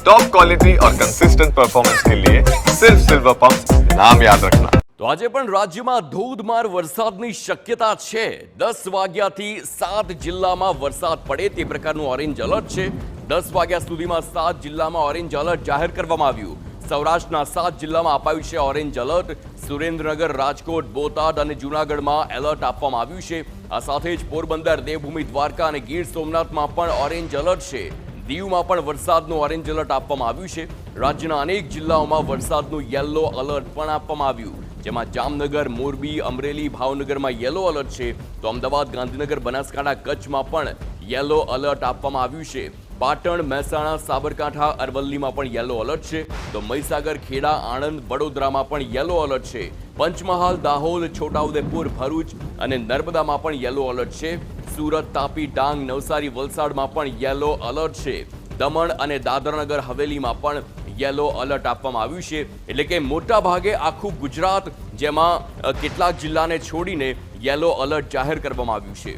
Top quality और consistent performance के लिए सिर्फ सिल्वर पंप नाम याद रखना। તો આજે પણ રાજ્યમાં ધોધમાર વરસાદની શક્યતા છે। 10 વાગ્યાથી 7 જિલ્લામાં વરસાદ પડે તે પ્રકારનું ઓરેન્જ એલર્ટ છે। 10 વાગ્યા સુધીમાં 7 જિલ્લામાં ઓરેન્જ એલર્ટ જાહેર કરવામાં આવ્યું। સૌરાષ્ટ્રના 7 જિલ્લામાં અપાયું છે ઓરેન્જ એલર્ટ। સુરેન્દ્રનગર, રાજકોટ, બોટાદ અને જૂનાગઢમાં એલર્ટ આપવામાં આવ્યું છે। આ સાથે જ પોરબંદર, દેવભૂમિ, દ્વારકા અને ગીર સોમનાથમાં પણ ઓરેન્જ એલર્ટ છે। દીવમાં પણ વરસાદનું ઓરેન્જ એલર્ટ આપવામાં આવ્યું છે। રાજ્યના અનેક જિલ્લાઓમાં વરસાદનું યલો એલર્ટ પણ આપવામાં આવ્યું, જેમાં જામનગર, મોરબી, અમરેલી, ભાવનગરમાં યલો એલર્ટ છે, તો અમદાવાદ, ગાંધીનગર, બનાસકાંઠા, કચ્છમાં પણ યલો એલર્ટ આપવામાં આવ્યું છે। પાટણ, મહેસાણા, સાબરકાંઠા, અરવલ્લીમાં પણ યલો એલર્ટ છે, તો મહીસાગર, ખેડા, આણંદ, વડોદરામાં પણ યલો એલર્ટ છે। પંચમહાલ, દાહોદ, છોટાઉદેપુર, ભરૂચ અને નર્મદામાં પણ યલો એલર્ટ છે। સુરત, તાપી, ડાંગ, નવસારી, વલસાડમાં પણ યલો એલર્ટ છે। દમણ અને દાદરાનગર હવેલીમાં પણ યલો એલર્ટ આપવામાં આવ્યું છે। એટલે કે મોટા ભાગે આખું ગુજરાત, જેમાં કેટલાક જિલ્લાને છોડીને યલો એલર્ટ જાહેર કરવામાં આવ્યું છે।